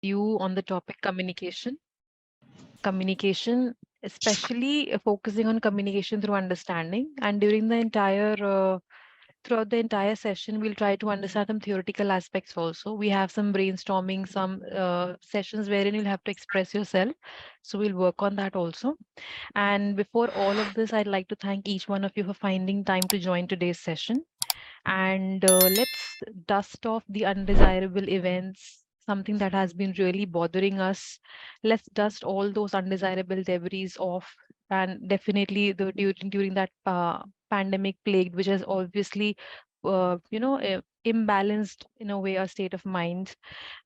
you on the topic communication. Communication, especially focusing on communication through understanding. And during the entire throughout the entire session, we'll try to understand some theoretical aspects also. We have some brainstorming, some sessions wherein you'll have to express yourself. So we'll work on that also. And before all of this, I'd like to thank each one of you for finding time to join today's session. And let's dust off the undesirable events, something that has been really bothering us. Let's dust all those undesirable debris off. And definitely during that pandemic plague, which has obviously imbalanced in a way our state of mind,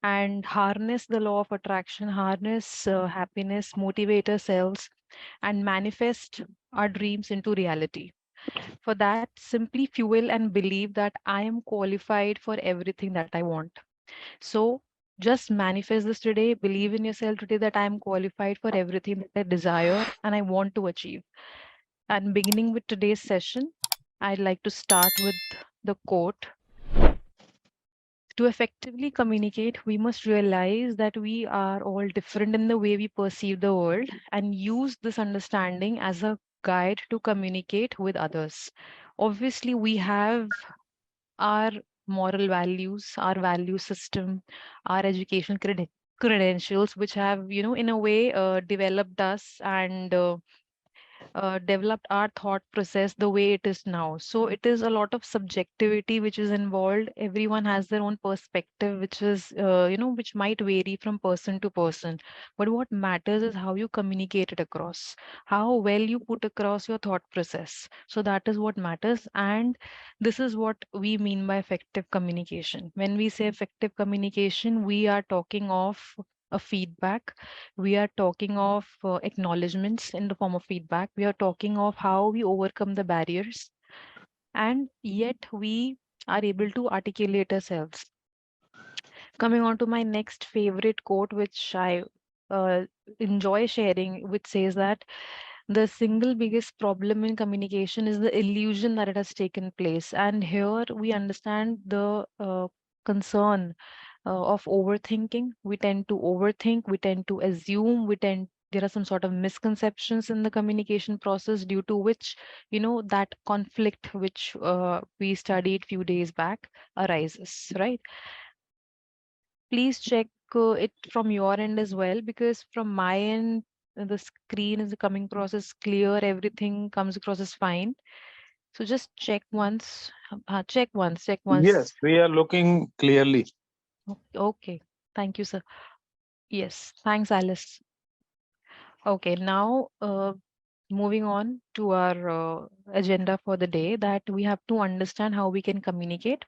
and harness the law of attraction, harness happiness, motivate ourselves, and manifest our dreams into reality. For that, simply fuel and believe that I am qualified for everything that I want. So just manifest this today. Believe in yourself today that I am qualified for everything that I desire and I want to achieve. And beginning with today's session, I'd like to start with the quote. To effectively communicate, we must realize that we are all different in the way we perceive the world and use this understanding as a guide to communicate with others. Obviously, we have our moral values, our value system, our education credentials, which have, in a way, developed us and developed our thought process the way it is now. So it is a lot of subjectivity which is involved. Everyone has their own perspective, which is, which might vary from person to person. But what matters is how you communicate it across, how well you put across your thought process. So that is what matters. And this is what we mean by effective communication. When we say effective communication, we are talking of a feedback. We are talking of acknowledgements in the form of feedback. We are talking of how we overcome the barriers, and yet we are able to articulate ourselves. Coming on to my next favorite quote, which I uh, enjoy sharing, which says that the single biggest problem in communication is the illusion that it has taken place. And here we understand the concern of overthinking. We tend to overthink, we tend to assume, there are some sort of misconceptions in the communication process due to which, that conflict which we studied few days back arises, right? Please check it from your end as well, because from my end, the screen is coming across as clear, everything comes across as fine. So just check once, check once. Yes, we are looking clearly. Okay, thank you, sir. Yes, thanks, Alice. Okay, now moving on to our agenda for the day, that we have to understand how we can communicate,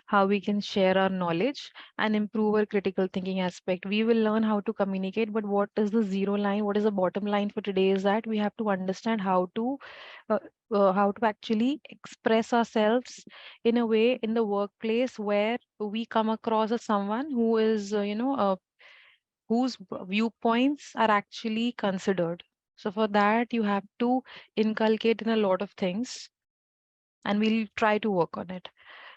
how we can share our knowledge and improve our critical thinking aspect. We will learn how to communicate, but what is the zero line? What is the bottom line for today is that we have to understand uh, how to actually express ourselves in a way in the workplace where we come across as someone who is, whose viewpoints are actually considered. So for that, you have to inculcate in a lot of things, and we'll try to work on it.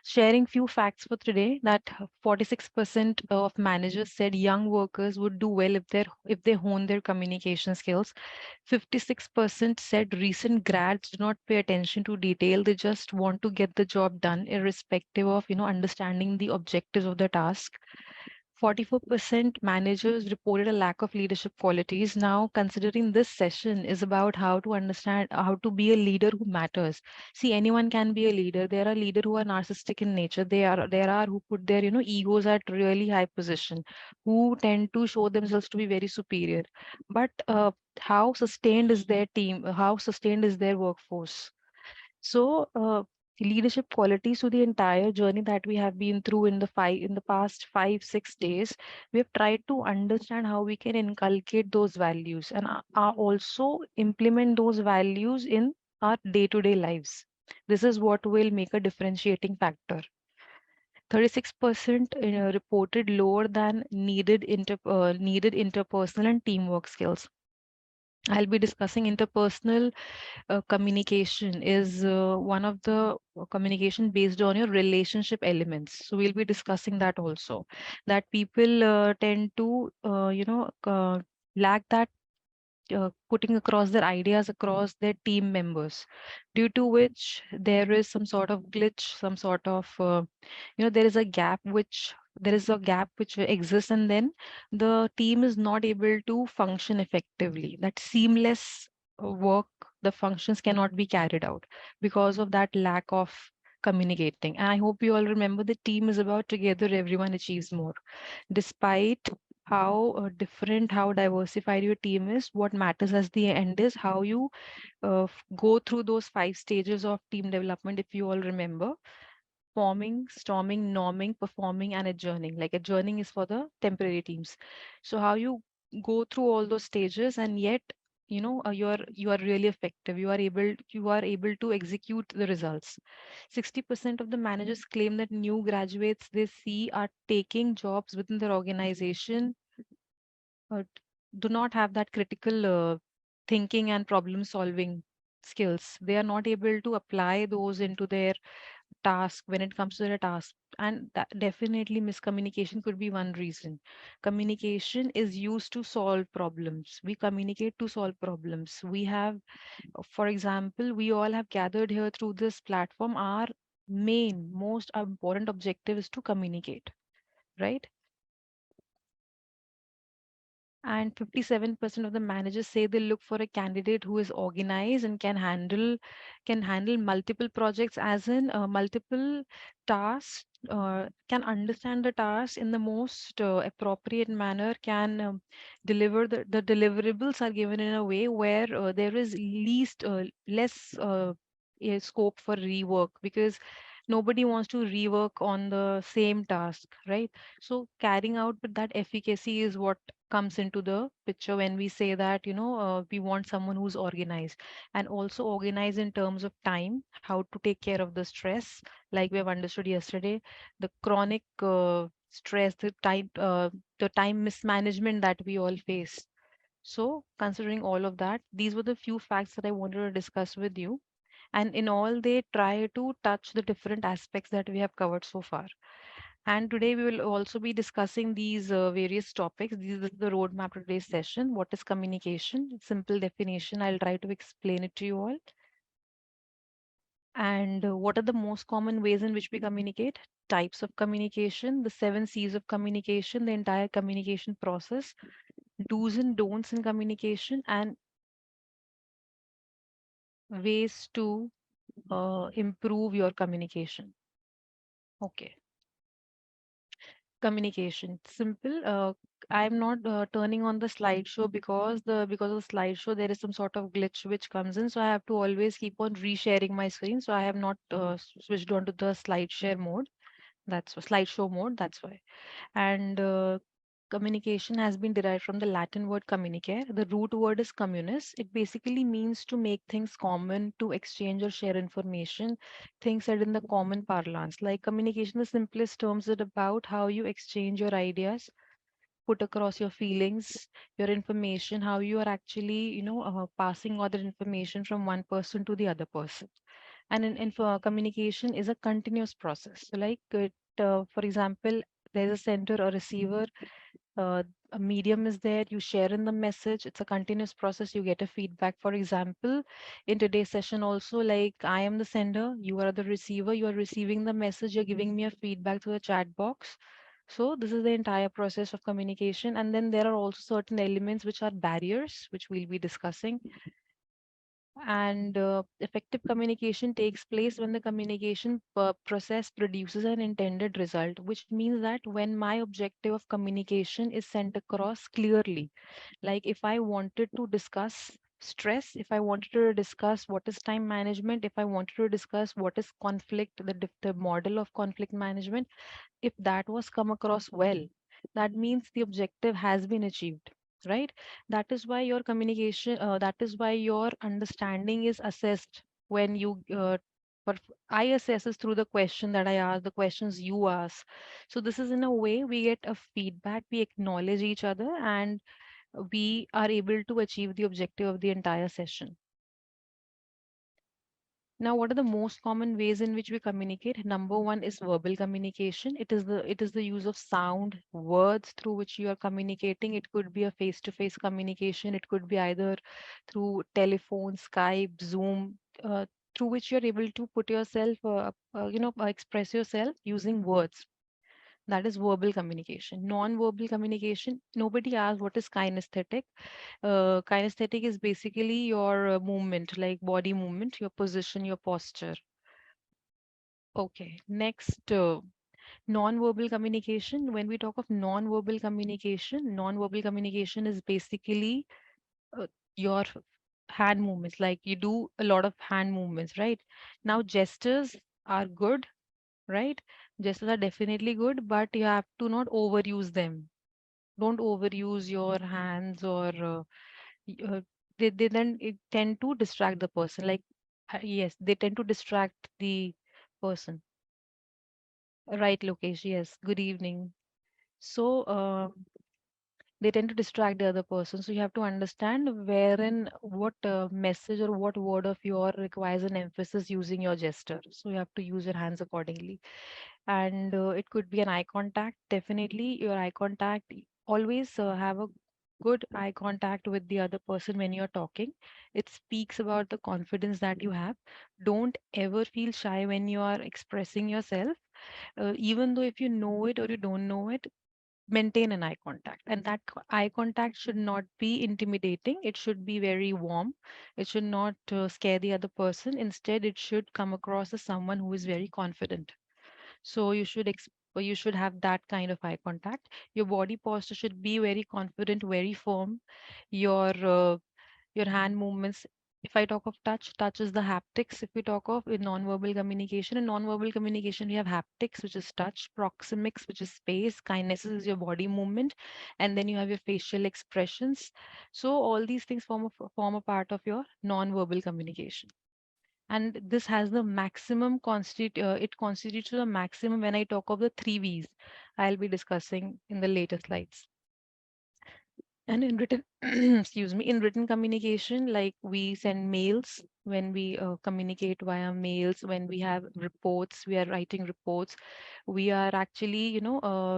Sharing few facts for today, that 46% of managers said young workers would do well if they hone their communication skills. 56% said recent grads do not pay attention to detail. They just want to get the job done, irrespective of, understanding the objectives of the task. 44% managers reported a lack of leadership qualities. Now, considering this session is about how to understand how to be a leader who matters. See, anyone can be a leader. There are leaders who are narcissistic in nature. There are who put their, egos at really high position, who tend to show themselves to be very superior. But how sustained is their team? How sustained is their workforce? So, leadership qualities, to the entire journey that we have been through in the past 5 6 days, we have tried to understand how we can inculcate those values and also implement those values in our day-to-day lives. This is what will make a differentiating factor. 36% reported lower than needed interpersonal and teamwork skills. I'll be discussing interpersonal communication is one of the communication based on your relationship elements. So we'll be discussing that also. That people tend to, lack that putting across their ideas across their team members, due to which there is some sort of glitch, some sort of there is a gap which exists, and then the team is not able to function effectively. That seamless work, the functions cannot be carried out because of that lack of communicating. And I hope you all remember, the team is about together everyone achieves more. Despite how different, how diversified your team is, what matters as the end is how you go through those 5 stages of team development. If you all remember: forming, storming, norming, performing, and adjourning. Like adjourning is for the temporary teams. So how you go through all those stages, and yet you are really effective. You are able to execute the results. 60% of the managers claim that new graduates they see are taking jobs within their organization do not have that critical thinking and problem solving skills. They are not able to apply those into their task when it comes to their task. And that definitely miscommunication could be one reason. Communication is used to solve problems. We communicate to solve problems. We have, for example, we all have gathered here through this platform. Our main, most important objective is to communicate, right? And 57% of the managers say they look for a candidate who is organized and can handle multiple projects, as in multiple tasks, can understand the task in the most appropriate manner, can deliver the deliverables are given in a way where there is less scope for rework, because nobody wants to rework on the same task, right? So carrying out with that efficacy is what comes into the picture when we say that we want someone who's organized, and also organized in terms of time, how to take care of the stress, like we have understood yesterday, the chronic stress, the time mismanagement that we all face. So considering all of that, these were the few facts that I wanted to discuss with you, and in all they try to touch the different aspects that we have covered so far. And today we will also be discussing these various topics. This is the roadmap to today's session. What is communication? Simple definition. I'll try to explain it to you all. And what are the most common ways in which we communicate? Types of communication, the 7 C's of communication, the entire communication process, do's and don'ts in communication, and ways to improve your communication. Okay. Communication. Simple. I'm not turning on the slideshow because of the slideshow there is some sort of glitch which comes in. So I have to always keep on resharing my screen. So I have not switched on to the slide share mode. That's slideshow mode. That's why. And communication has been derived from the Latin word communicare. The root word is communis. It basically means to make things common, to exchange or share information, things said in the common parlance. Like communication, the simplest terms is about how you exchange your ideas, put across your feelings, your information, how you are actually, passing other information from one person to the other person. And communication is a continuous process. So, like, for example, there's a sender or receiver, uh, a medium is there, you share in the message, it's a continuous process, you get a feedback. For example, in today's session also, like I am the sender, you are the receiver, you are receiving the message, you're giving me a feedback through the chat box. So this is the entire process of communication. And then there are also certain elements which are barriers, which we'll be discussing. And effective communication takes place when the communication process produces an intended result, which means that when my objective of communication is sent across clearly. Like if I wanted to discuss stress, if I wanted to discuss what is time management, if I wanted to discuss what is conflict, the model of conflict management, if that was come across well, that means the objective has been achieved, right? That is why your communication, that is why your understanding is assessed when you but I assess is through the question that I ask, the questions you ask. So this is in a way we get a feedback, we acknowledge each other, and we are able to achieve the objective of the entire session. Now, what are the most common ways in which we communicate? Number one is verbal communication. It is the use of sound, words through which you are communicating. It could be a face-to-face communication. It could be either through telephone, Skype, Zoom, through which you're able to put yourself, express yourself using words. That is verbal communication. Non-verbal communication, nobody asks what is kinesthetic. Kinesthetic is basically your movement, like body movement, your position, your posture. Okay, next, non-verbal communication. When we talk of non-verbal communication is basically uh, your hand movements, like you do a lot of hand movements, right? Now, gestures are good, right? Gestures are definitely good, but you have to not overuse them. Don't overuse your hands or they then it tend to distract the person. Like, yes, they tend to distract the person. Right, Lokesh. Yes. Good evening. So, they tend to distract the other person. So you have to understand wherein what message or what word of your requires an emphasis using your gesture. So you have to use your hands accordingly. And it could be an eye contact. Definitely, your eye contact. Always have a good eye contact with the other person when you're talking. It speaks about the confidence that you have. Don't ever feel shy when you are expressing yourself, even though if you know it or you don't know it, maintain an eye contact. And that eye contact should not be intimidating. It should be very warm. It should not scare the other person. Instead, it should come across as someone who is very confident. So you should have that kind of eye contact. Your body posture should be very confident, very firm. Your hand movements. If I talk of touch, touch is the haptics. If we talk of in non-verbal communication, we have haptics, which is touch, proxemics, which is space, kinesis is your body movement, and then you have your facial expressions. So all these things form a part of your non-verbal communication. And this has the maximum it constitutes the maximum when I talk of the three V's I'll be discussing in the later slides. And in written, excuse me, in written communication, like we send mails when we communicate via mails, when we have reports, we are writing reports, we are actually,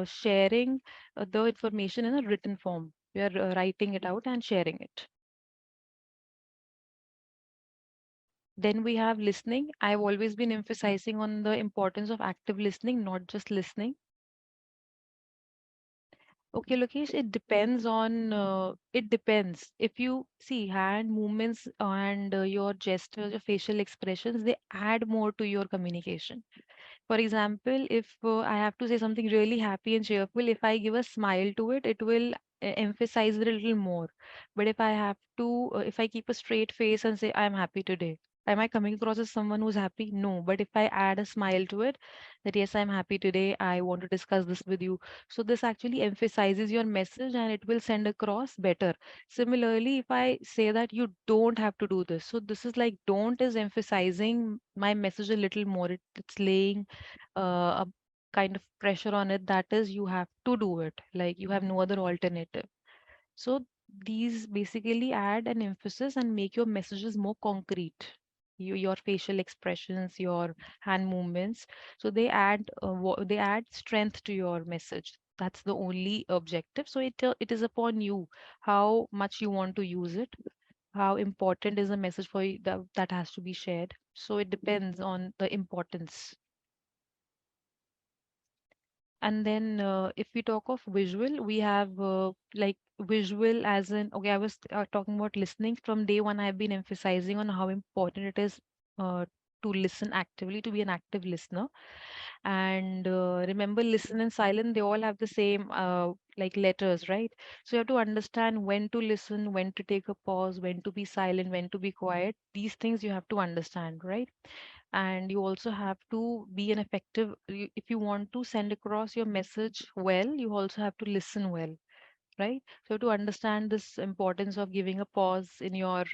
sharing the information in a written form. We are writing it out and sharing it. Then we have listening. I've always been emphasizing on the importance of active listening, not just listening. Okay, Lokesh, it depends. If you see hand movements and your gestures, your facial expressions, they add more to your communication. For example, if I have to say something really happy and cheerful, if I give a smile to it, it will emphasize it a little more. But if I keep a straight face and say, I'm happy today, am I coming across as someone who's happy? No. But if I add a smile to it, that yes, I'm happy today, I want to discuss this with you. So this actually emphasizes your message and it will send across better. Similarly, if I say that you don't have to do this, so this is like don't is emphasizing my message a little more. It's laying a kind of pressure on it, that is you have to do it, like you have no other alternative. So these basically add an emphasis and make your messages more concrete. Your facial expressions, your hand movements, so they add strength to your message. That's the only objective. So it is upon you how much you want to use it, how important is a message for you that has to be shared. So it depends on the importance. And then if we talk of visual, we have like visual as in, okay, I was talking about listening. From day one, I've been emphasizing on how important it is to listen actively, to be an active listener. And remember, listen and silent, they all have the same like letters, right? So you have to understand when to listen, when to take a pause, when to be silent, when to be quiet. These things you have to understand, right? And you also have to be an if you want to send across your message well, you also have to listen well, right? So to understand this importance of giving a pause in your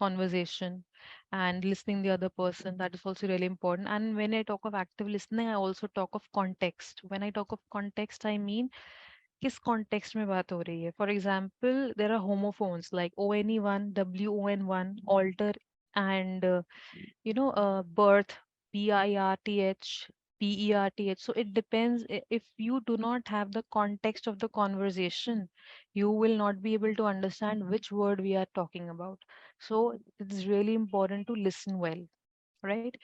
conversation and listening the other person, that is also really important. And when I talk of active listening, I also talk of context. When I talk of context, I mean किस context में बात हो रही है. For example there are homophones like ONE1, WON1, alter, and birth, BIRTH, PERTH. So it depends. If you do not have the context of the conversation, you will not be able to understand which word we are talking about. So it's really important to listen well, right?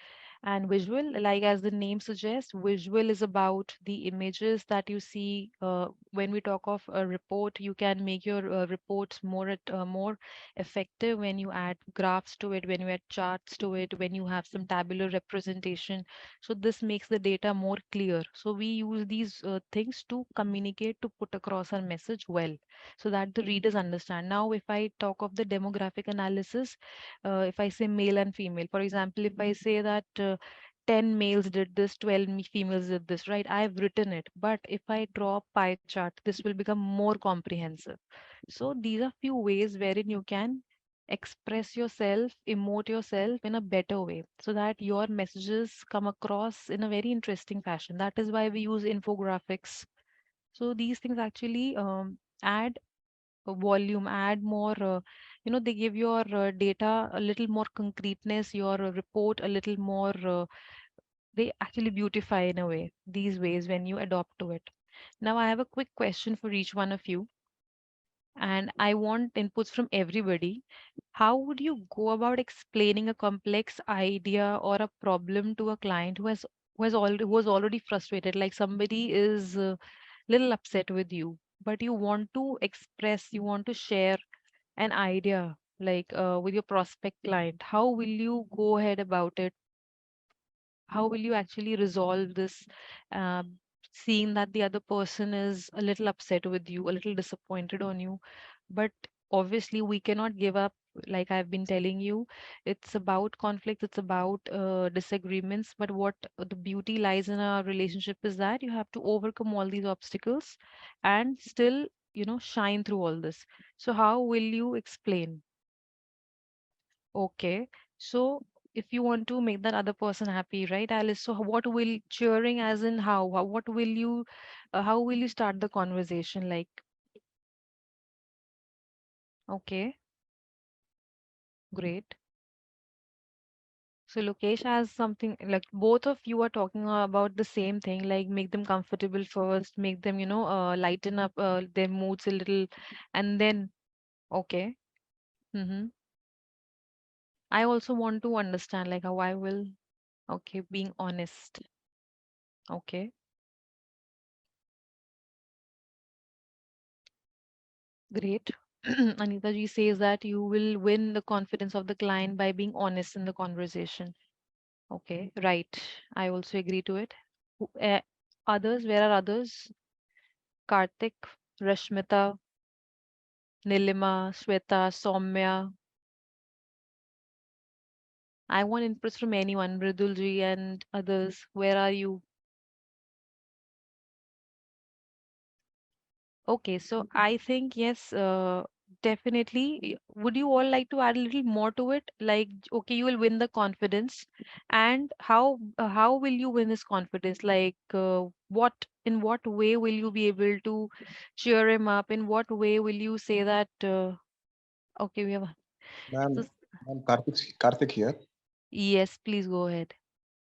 And visual, like as the name suggests, visual is about the images that you see. When we talk of a report, you can make your reports more effective when you add graphs to it, when you add charts to it, when you have some tabular representation. So this makes the data more clear. So we use these things to communicate, to put across our message well, so that the readers understand. Now if I talk of the demographic analysis, if I say male and female, for example, if I say that 10 males did this, 12 females did this, right? I've written it. But if I draw a pie chart, this will become more comprehensive. So these are few ways wherein you can express yourself, emote yourself in a better way so that your messages come across in a very interesting fashion. That is why we use infographics. So these things actually add volume, add more, they give your data a little more concreteness, your report a little more, they actually beautify in a way, these ways when you adopt to it. Now, I have a quick question for each one of you, and I want inputs from everybody. How would you go about explaining a complex idea or a problem to a client who was already frustrated, like somebody is little upset with you, but you want to express, you want to share an idea like with your prospect client? How will you go ahead about it? How will you actually resolve this, seeing that the other person is a little upset with you, a little disappointed on you? But obviously we cannot give up. Like I've been telling you, it's about conflict, it's about disagreements, but what the beauty lies in a relationship is that you have to overcome all these obstacles and still, shine through all this. So how will you explain? Okay. So if you want to make that other person happy, right, Alice? So what will cheering as in what will you, how will you start the conversation? Like, okay, great. So Lokesh has something like both of you are talking about the same thing, like make them comfortable first, make them, lighten up their moods a little, and then, okay. Mm-hmm. I also want to understand like how I will, okay, being honest. Okay. Great. Anita ji says that you will win the confidence of the client by being honest in the conversation. Okay, right. I also agree to it. Others, where are others? Karthik, Rashmita, Nilima, Shweta, Soumya. I want inputs from anyone, Mridul ji and others. Where are you? Okay, so I think yes, definitely. Would you all like to add a little more to it? Like, okay, you will win the confidence, and how will you win this confidence? Like, what in what way will you be able to cheer him up? In what way will you say that? Okay, we have. Ma'am, So, Karthik here. yes, please go ahead.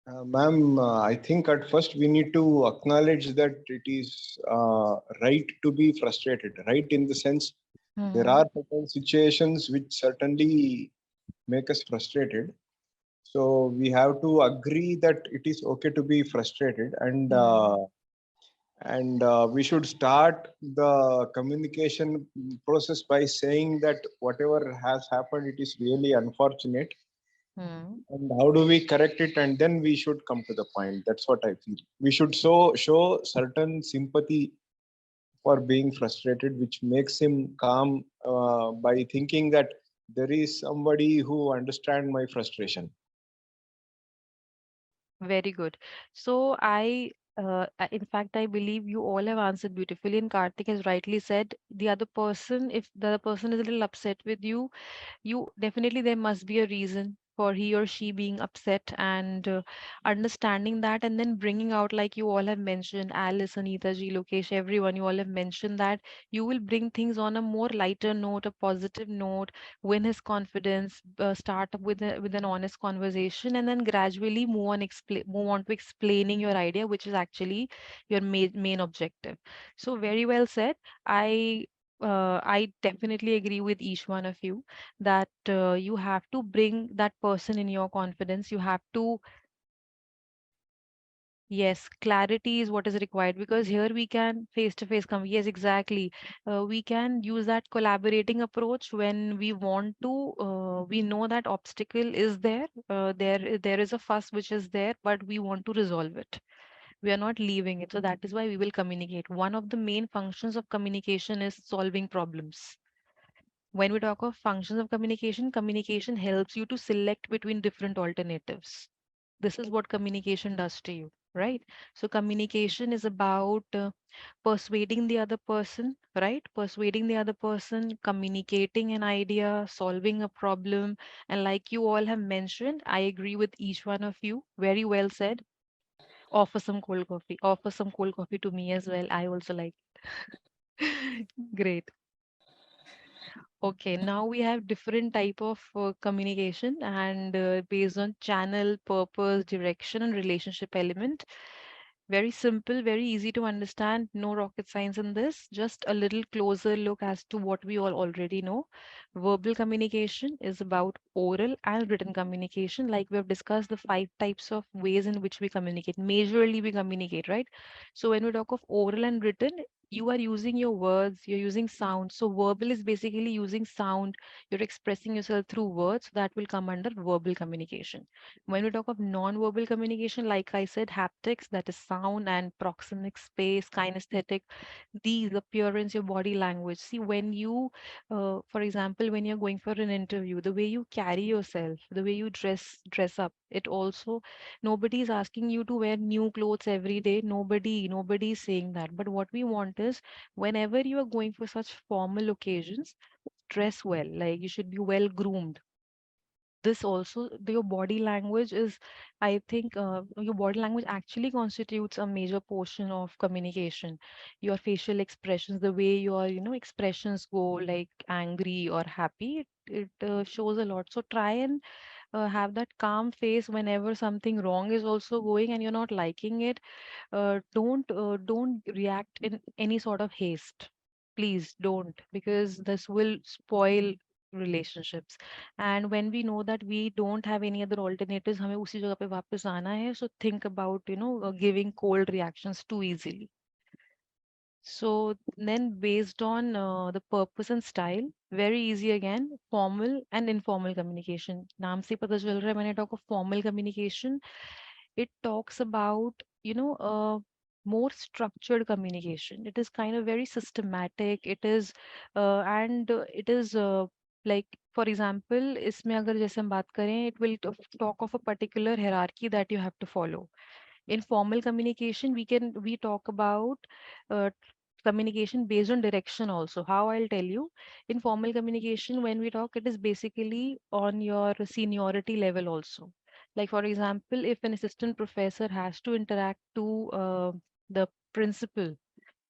Ma'am, I think at first we need to acknowledge that it is right to be frustrated, right? In the sense, there Hmm. are certain situations which certainly make us frustrated. So we have to agree that it is okay to be frustrated, Hmm. and we should start the communication process by saying that whatever has happened, it is really unfortunate, Hmm. and how do we correct it, and then we should come to the point. That's what I feel. We should show certain sympathy for being frustrated, which makes him calm, by thinking that there is somebody who understand my frustration. Very good. So in fact, I believe you all have answered beautifully. And Karthik has rightly said, the other person, if the other person is a little upset with you, you definitely there must be a reason. for he or she being upset, and understanding that, and then bringing out, like you all have mentioned, Alice, Anita ji, Lokesh, everyone, you all have mentioned that you will bring things on a more lighter note, a positive note, win his confidence, start up with with an honest conversation, and then gradually move on to explaining your idea, which is actually your main objective. So very well said. I definitely agree with each one of you that you have to bring that person in your confidence. You have to, yes, clarity is what is required, because here we can face to face come. Yes, exactly. We can use that collaborating approach when we want to. We know that obstacle is there. There is a fuss which is there, but we want to resolve it. We are not leaving it. So that is why we will communicate. One of the main functions of communication is solving problems. When we talk of functions of communication, communication helps you to select between different alternatives. This is what communication does to you, right? So communication is about persuading the other person, right? Persuading the other person, communicating an idea, solving a problem. And like you all have mentioned, I agree with each one of you. Very well said. Offer some cold coffee. Offer some cold coffee to me as well. I also like. Great. Okay, now we have different type of communication, and based on channel, purpose, direction, and relationship element. Very simple, very easy to understand. No rocket science in this. Just a little closer look as to what we all already know. Verbal communication is about oral and written communication. Like we have discussed the five types of ways in which we communicate. Majorly we communicate, right? So when we talk of oral and written, you are using your words, you're using sound. So verbal is basically using sound. You're expressing yourself through words. That will come under verbal communication. When we talk of non-verbal communication, like I said, haptics, that is sound and proxemic space, kinesthetic, these appearance, your body language. See, when you, for example, when you're going for an interview, the way you carry yourself, the way you dress up, it also, nobody is asking you to wear new clothes every day. Nobody is saying that. But what we want is, whenever you are going for such formal occasions, dress well. Like you should be well groomed. This also, your body language is, I think, your body language actually constitutes a major portion of communication. Your facial expressions, the way your, expressions go, like angry or happy, it shows a lot. So try and have that calm face whenever something wrong is also going and you're not liking it. Don't react in any sort of haste. Please don't, because this will spoil relationships. And when we know that we don't have any other alternatives, हमें उसी जगह पे वापस आना है, so think about, giving cold reactions too easily. So then, based on the purpose and style, very easy again, formal and informal communication. नाम से पता चल रहा है, when I talk of formal communication, it talks about, more structured communication. It is kind of very systematic. It is, and it is like, for example, इसमें अगर जैसे हम बात करें, it will talk of a particular hierarchy that you have to follow. In formal communication, we talk about uh, communication based on direction also. How, I'll tell you. In formal communication, when we talk, it is basically on your seniority level also. Like for example, if an assistant professor has to interact to the principal,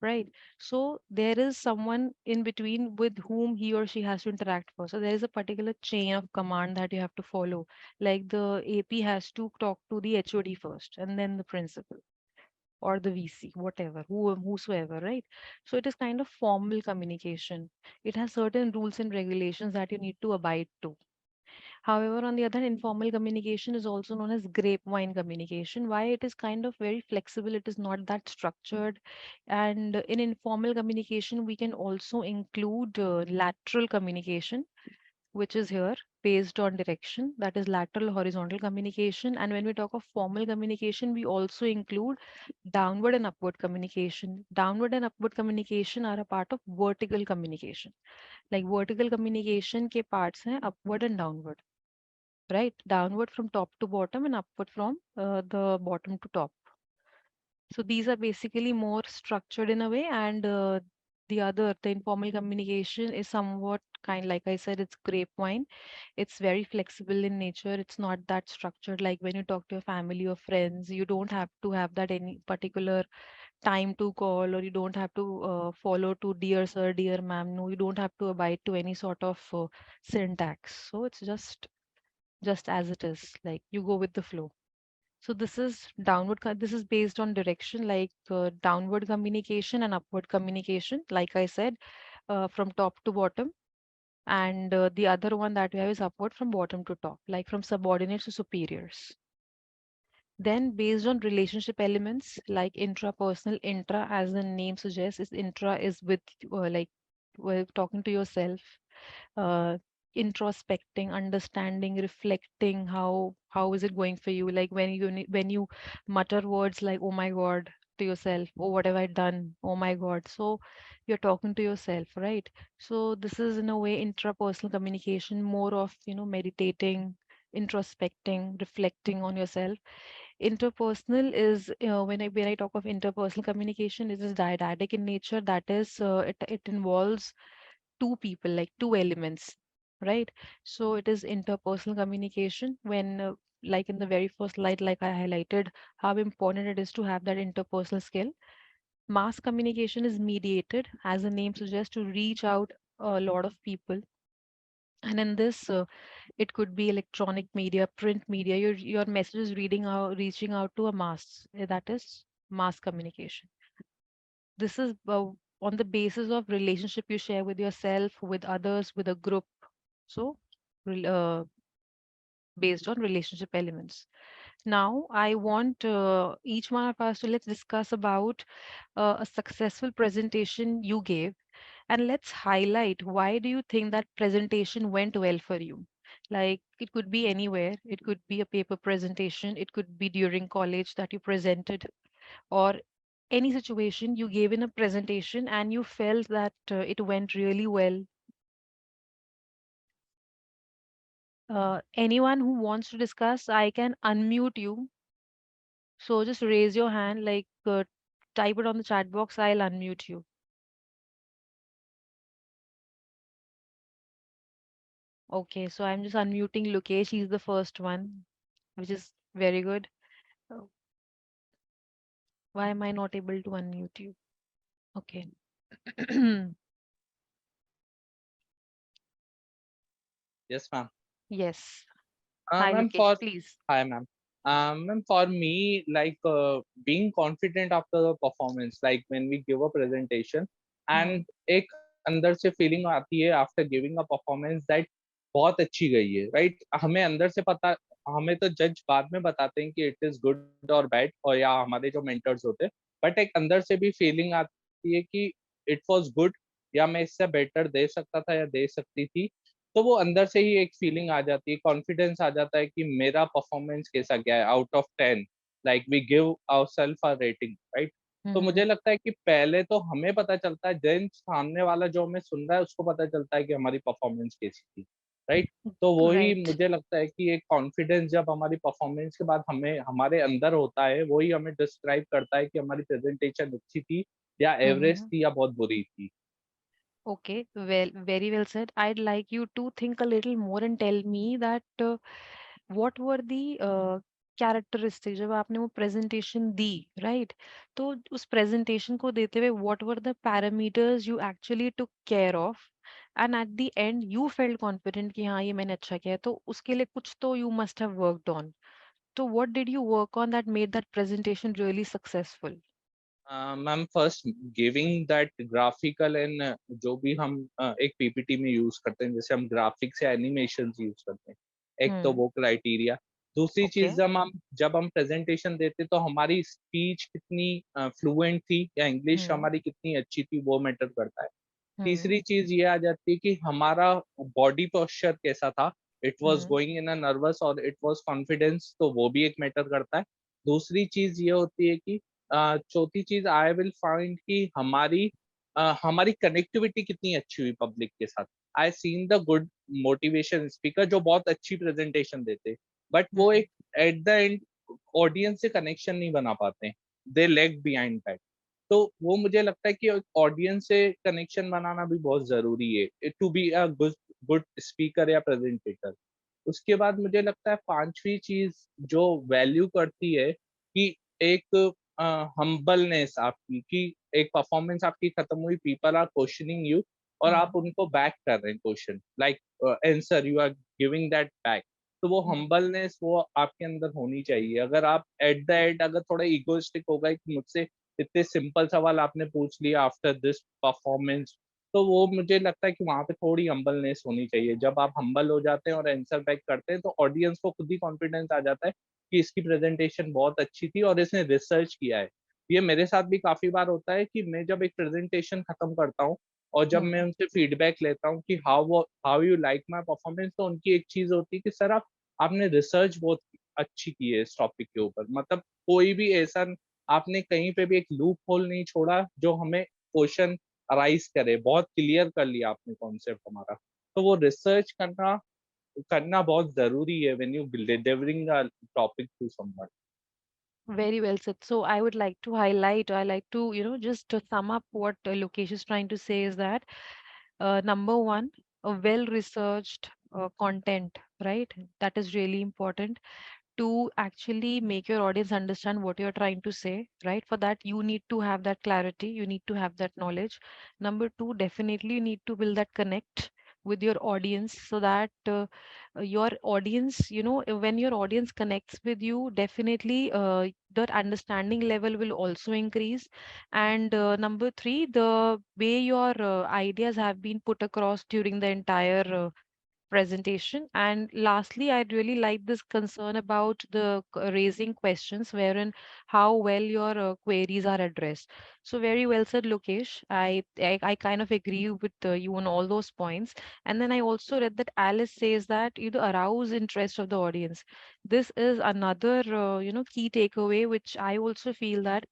right? So there is someone in between with whom he or she has to interact first. So there is a particular chain of command that you have to follow. Like the AP has to talk to the HOD first, and then the principal or the VC, whatever, whosoever, right? So it is kind of formal communication. It has certain rules and regulations that you need to abide to. However, on the other hand, informal communication is also known as grapevine communication. Why? It is kind of very flexible, it is not that structured. And in informal communication, we can also include lateral communication, which is here based on direction, that is lateral horizontal communication. And when we talk of formal communication, we also include downward and upward communication. Downward and upward communication are a part of vertical communication. Like vertical communication के parts हैं upward and downward, right? Downward from top to bottom and upward from the bottom to top. So these are basically more structured in a way, and The other, the informal communication is somewhat kind, like I said, it's grapevine. It's very flexible in nature. It's not that structured. Like when you talk to your family or friends, you don't have to have that any particular time to call, or you don't have to follow to dear sir, dear ma'am. No, you don't have to abide to any sort of syntax. So it's just as it is. Like you go with the flow. So this is this is based on direction, like downward communication and upward communication. Like I said, from top to bottom. And the other one that we have is upward from bottom to top, like from subordinates to superiors. Then based on relationship elements like intrapersonal, intra as the name suggests, is intra is with like talking to yourself, uh, introspecting, understanding, reflecting how is it going for you, like when when you mutter words like oh my god to yourself, oh what have I done, oh my god. So you're talking to yourself, right? So this is in a way intrapersonal communication, more of meditating, introspecting, reflecting on yourself. Interpersonal is when I talk of interpersonal communication, it is dyadic in nature. That is, it involves two people, like two elements, right? So it is interpersonal communication when, like in the very first slide, like I highlighted, how important it is to have that interpersonal skill. Mass communication is mediated, as the name suggests, to reach out a lot of people. And in this, it could be electronic media, print media. Your message is reaching out to a mass. That is mass communication. This is on the basis of relationship you share with yourself, with others, with a group. So, rel- uh, based on relationship elements. Now, I want each one of us to let's discuss about a successful presentation you gave, and let's highlight why do you think that presentation went well for you. Like it could be anywhere, it could be a paper presentation, it could be during college that you presented, or any situation you gave in a presentation and you felt that it went really well. Anyone who wants to discuss, I can unmute you. So just raise your hand, like type it on the chat box. I'll unmute you. Okay, so I'm just unmuting Lukesh. He's the first one, which is very good. Oh, why am I not able to unmute you? Okay. Yes, ma'am. Yes. Hi, Ma'am, Lukesh, for please. Hi, ma'am. Ma'am, for me, like being confident after the performance, like when we give a presentation, Hmm. and एक अंदर से feeling आती है after giving a performance that बहुत अच्छी गई है, right? हमें अंदर से पता, हमें तो जज बाद में बताते हैं कि it is good or bad, और या हमारे जो mentors होते हैं, but एक अंदर से भी feeling आती है कि it was good, या मैं इससे better दे सकता था या दे सकती थी. तो वो अंदर से ही एक फीलिंग आ जाती है, कॉन्फिडेंस आ जाता है कि मेरा परफॉर्मेंस कैसा गया है out of 10, like we give ourselves a rating, right? तो Hmm. मुझे लगता है कि पहले तो हमें पता चलता है, देन सामने वाला जो हमें सुन रहा है उसको पता चलता है कि हमारी परफॉर्मेंस कैसी थी, राइट? तो वही Right. मुझे लगता है कि एक कॉन्फिडेंस जब हमारी परफॉर्मेंस के बाद हमें हमारे अंदर होता है, वही हमें डिस्क्राइब करता है कि हमारी प्रेजेंटेशन अच्छी थी या एवरेज Hmm. थी या बहुत बुरी थी. Okay, well, very well said. I'd like you to think a little more and tell me that what were the characteristics जब आपने वो presentation दी, right? तो उस presentation को देते हुए what were the parameters you actually took care of, and at the end you felt confident कि हाँ ये मैंने अच्छा किया है, तो उसके लिए कुछ तो you must have worked on. So what did you work on that made that presentation really successful? Ma'am first giving that graphical and जो भी हम एक पीपीटी में यूज करते हैं, जैसे हम ग्राफिक्स या एनिमेशन यूज करते हैं, एक तो Hmm. वो क्राइटेरिया. दूसरी चीज, Okay. जब हम प्रेजेंटेशन देते तो हमारी स्पीच कितनी फ्लुएंट थी या इंग्लिश Hmm. हमारी कितनी अच्छी थी, वो मैटर करता है. Hmm. तीसरी चीज ये आ जाती है कि हमारा बॉडी पोस्चर कैसा था, it was Hmm. Going in a nervous और इट वाज कॉन्फिडेंस, तो वो भी एक मैटर करता है. दूसरी चीज ये होती है कि चौथी चीज आई विल फाइंड कि हमारी कनेक्टिविटी कितनी अच्छी हुई पब्लिक के साथ. I seen the good motivation speaker जो बहुत अच्छी प्रेजेंटेशन देते, बट वो Hmm. एक एट द एंड ऑडियंस से कनेक्शन नहीं बना पाते, दे लेग बिहाइंड दैट. तो वो मुझे लगता है कि ऑडियंस से कनेक्शन बनाना भी बहुत ज़रूरी है to be a good good speaker या प्रेज़ेंटेटर। उसके बाद मुझे लगता है 5वीं चीज़ जो वैल्यू करती है कि एक हम्बलनेस आपकी, कि एक परफॉर्मेंस आपकी खत्म हुई, पीपल आर क्वेश्चनिंग यू और आप Hmm. उनको बैक कर रहे हैं question, like answer you are giving that back. तो वो Hmm. हम्बलनेस वो आपके अंदर होनी चाहिए। अगर आप एट द एंड अगर थोड़ा इगोइस्टिक हो गए कि मुझसे इतने सिंपल सवाल आपने पूछ लिया आफ्टर दिस परफॉर्मेंस, तो वो मुझे लगता है कि वहाँ पे थोड़ी हम्बलनेस होनी चाहिए। जब आप हम्बल हो जाते हैं और आंसर बैक करते हैं तो ऑडियंस को खुद ही कॉन्फिडेंस आ जाता है कि इसकी प्रेजेंटेशन बहुत अच्छी थी और इसने रिसर्च किया है। ये मेरे साथ भी काफ़ी बार होता है कि मैं जब एक प्रेजेंटेशन खत्म करता हूँ और जब मैं Hmm. उनसे फीडबैक लेता हूँ कि how you like my performance, तो उनकी एक चीज़ होती है कि सर आप आपने रिसर्च बहुत अच्छी की है इस टॉपिक के ऊपर। मतलब कोई भी ऐसा आपने कहीं पे भी एक लूप होल नहीं छोड़ा जो हमें क्वेश्चन अराइज करे, बहुत क्लियर कर लिया आपने कॉन्सेप्ट हमारा। तो वो रिसर्च करना करना बहुत ज़रूरी है when you delivering a topic to someone. Very well said. So I would like to highlight, I like to, just to sum up what Lokesh is trying to say is that number one, a well-researched content, right? That is really important to actually make your audience understand what you're trying to say, right? For that, you need to have that clarity, you need to have that knowledge. Number two, definitely you need to build that connect with your audience so that your audience, when your audience connects with you, definitely that understanding level will also increase. And number three, the way your ideas have been put across during the entire presentation. And lastly, I'd really like this concern about the raising questions wherein how well your queries are addressed. So very well said, Lokesh. I kind of agree with you on all those points. And then I also read that Alice says that arouse interest of the audience. This is another key takeaway, which I also feel that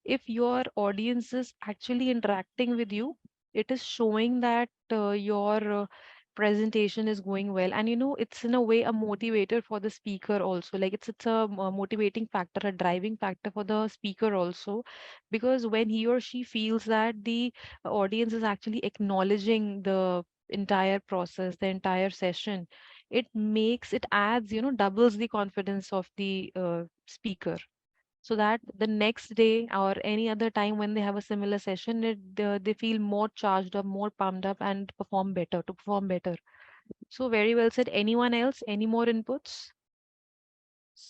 if your audience is actually interacting with you, it is showing that your presentation is going well. And it's in a way a motivator for the speaker also. Like it's a motivating factor, a driving factor for the speaker also, because when he or she feels that the audience is actually acknowledging the entire process, the entire session, it adds, doubles the confidence of the speaker, so that the next day or any other time when they have a similar session, they feel more charged up, more pumped up, and perform better. So very well said. Anyone else? Any more inputs?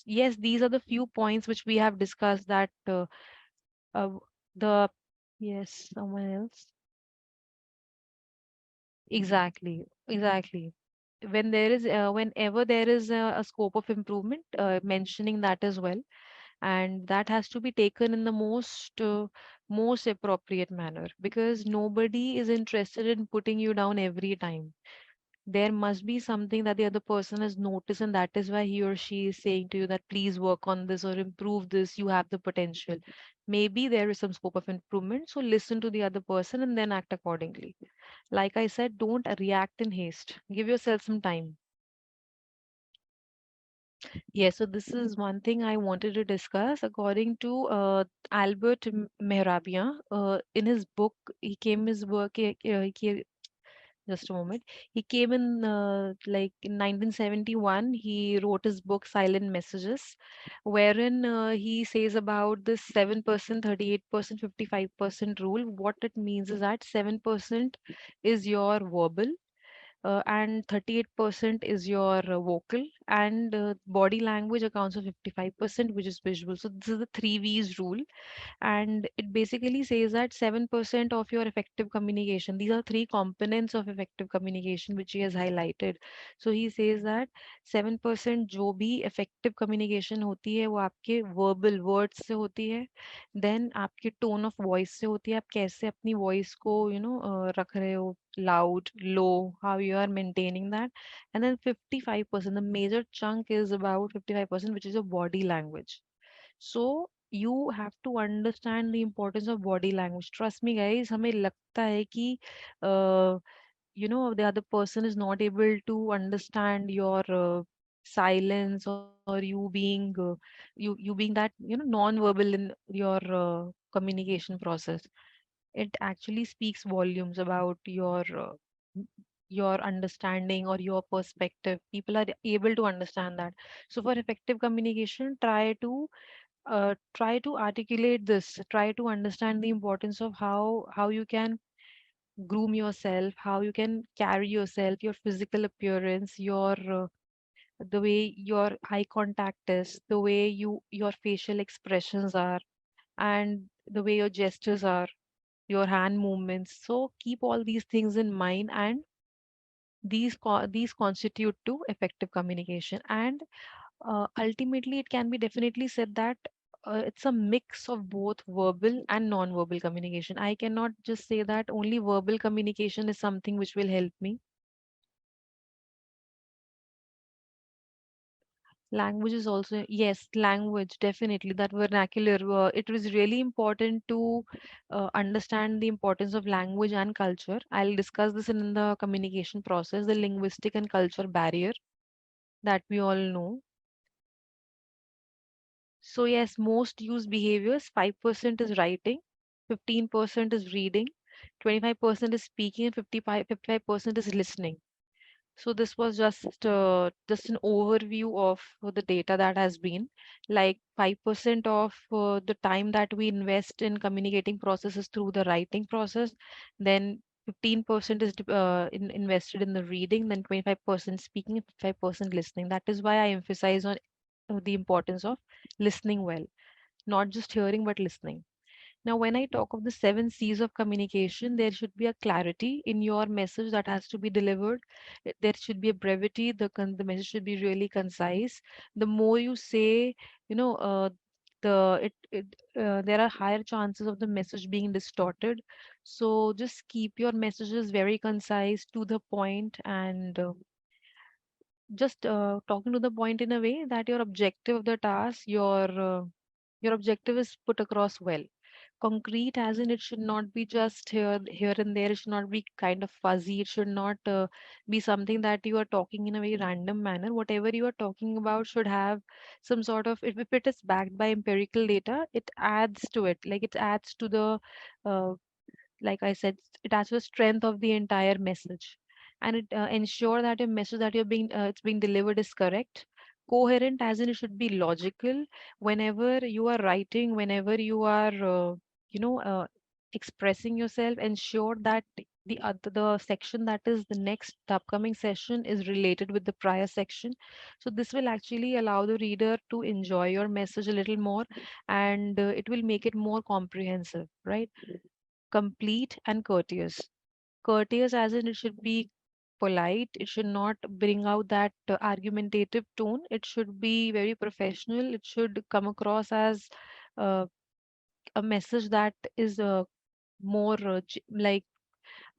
Yes, these are the few points which we have discussed that uh, the yes, someone else. Exactly. Whenever there is a scope of improvement, mentioning that as well, and that has to be taken in the most appropriate manner, because nobody is interested in putting you down every time. There must be something that the other person has noticed, and that is why he or she is saying to you that please work on this or improve this, you have the potential. Maybe there is some scope of improvement, so listen to the other person and then act accordingly. Like I said, don't react in haste, give yourself some time. Yes, so this is one thing I wanted to discuss. According to Albert Mehrabian, in his book, he came his work. Just a moment. He came in like in 1971. He wrote his book Silent Messages, wherein he says about this 7%, 38%, 55% rule. What it means is that 7% is your verbal, and 38% is your vocal, and body language accounts for 55%, which is visual. So this is the three V's rule, and it basically says that 7% of your effective communication, these are three components of effective communication which he has highlighted. So he says that 7% जो भी effective communication होती है वो आपके verbal words से होती है, then आपके tone of voice से होती है, आप कैसे अपनी voice को रख रहे हो, loud, low, how you are maintaining that. And then 55%, the major chunk is about 55%, which is your body language. So you have to understand the importance of body language. Trust me, guys, हमें लगता है कि the other person is not able to understand your silence, or you being you being that non-verbal in your communication process. It actually speaks volumes about m- your understanding or your perspective. People are able to understand that. So for effective communication, try to articulate this, try to understand the importance of how you can groom yourself, how you can carry yourself, your physical appearance, your the way your eye contact is, the way your facial expressions are, and the way your gestures are, your hand movements. So keep all these things in mind, and these constitute to effective communication. And ultimately, it can be definitely said that it's a mix of both verbal and non-verbal communication. I cannot just say that only verbal communication is something which will help me. Language is also, yes, language, definitely. That vernacular, it was really important to understand the importance of language and culture. I'll discuss this in the communication process, the linguistic and culture barrier that we all know. So, yes, most used behaviors, 5% is writing, 15% is reading, 25% is speaking, and 55% is listening. So this was just an overview of the data that has been like 5% of the time that we invest in communicating processes through the writing process, then 15% is invested in the reading, then 25% speaking, and 5% listening. That is why I emphasize on the importance of listening well, not just hearing but listening. Now, when I talk of the seven C's of communication, there should be a clarity in your message that has to be delivered. There should be a brevity. The message should be really concise. The more you say, you know, there are higher chances of the message being distorted. So just keep your messages very concise, to the point, and just talking to the point in a way that your objective of the task, your objective is put across well. Concrete as in, it should not be just here and there. It should not be kind of fuzzy. It should not be something that you are talking in a very random manner. Whatever you are talking about should have some sort of, if it is backed by empirical data, it adds to it, like it adds to the uh, like I said, it adds to the strength of the entire message, and it ensure that your message that you're being it's being delivered is correct, coherent, as in it should be logical. Whenever you are writing, whenever you are you know uh, expressing yourself, ensure that the section that is the upcoming session is related with the prior section. So this will actually allow the reader to enjoy your message a little more, and it will make it more comprehensive, right? Complete and courteous. Courteous as in, it should be polite, it should not bring out that argumentative tone, it should be very professional, it should come across as uh, a message that is more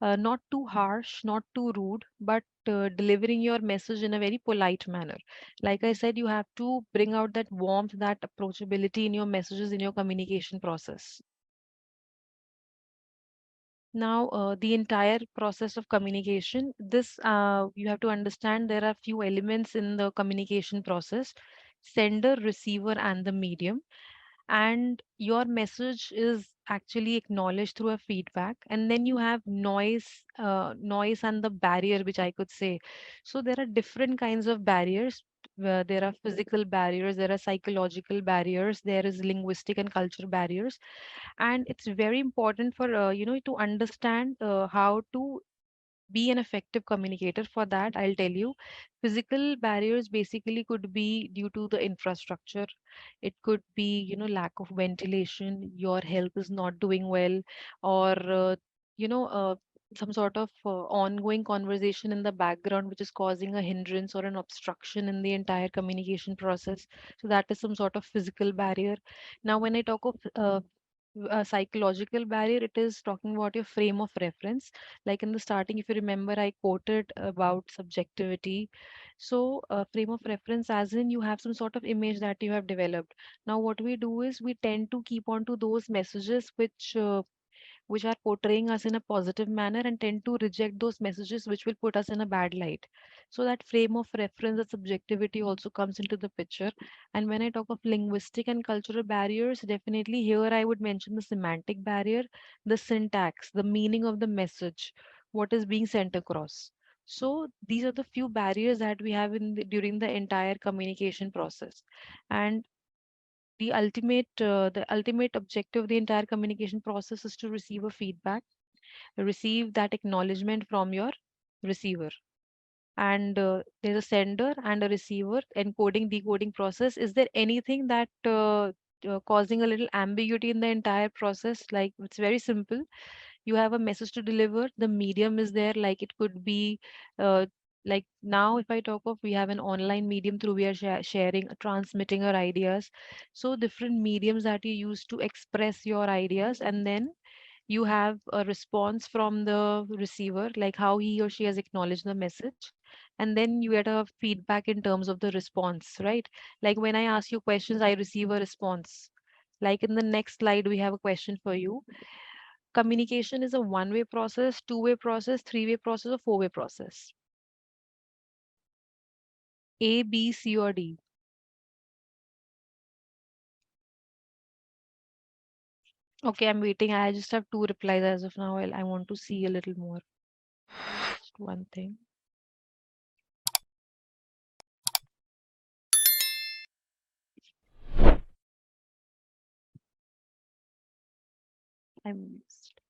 not too harsh, not too rude, but delivering your message in a very polite manner. Like I said, you have to bring out that warmth, that approachability in your messages, in your communication process. Now, the entire process of communication, this you have to understand there are few elements in the communication process: sender, receiver, and the medium. And your message is actually acknowledged through a feedback. And then you have noise and the barrier, which I could say. So there are different kinds of barriers. There are physical barriers, there are psychological barriers, there is linguistic and cultural barriers, and it's very important for to understand how to be an effective communicator. For that, I'll tell you, physical barriers basically could be due to the infrastructure. It could be, lack of ventilation, your health is not doing well, or you know some sort of ongoing conversation in the background which is causing a hindrance or an obstruction in the entire communication process. So that is some sort of physical barrier. Now when I talk of a psychological barrier, it is talking about your frame of reference. Like in the starting, if you remember, I quoted about subjectivity. So frame of reference, as in you have some sort of image that you have developed. Now what we do is we tend to keep on to those messages which are portraying us in a positive manner, and tend to reject those messages which will put us in a bad light. So that frame of reference, the subjectivity also comes into the picture. And when I talk of linguistic and cultural barriers, definitely here I would mention the semantic barrier, the syntax, the meaning of the message, what is being sent across. So these are the few barriers that we have during the entire communication process. And the ultimate objective of the entire communication process is to receive a feedback, receive that acknowledgement from your receiver. And there's a sender and a receiver encoding decoding process. Is there anything that causing a little ambiguity in the entire process? Like, it's very simple. You have a message to deliver, the medium is there, like it could be uh, like now if I talk of, we have an online medium through we are sharing, transmitting our ideas. So different mediums that you use to express your ideas, and then you have a response from the receiver, like how he or she has acknowledged the message, and then you get a feedback in terms of the response, right? Like when I ask you questions, I receive a response. Like in the next slide, we have a question for you. Communication is a one-way process, two-way process, three-way process, or four-way process? A, B, C, or D? Okay, I'm waiting. I just have two replies as of now. I want to see a little more. Just one thing. I missed.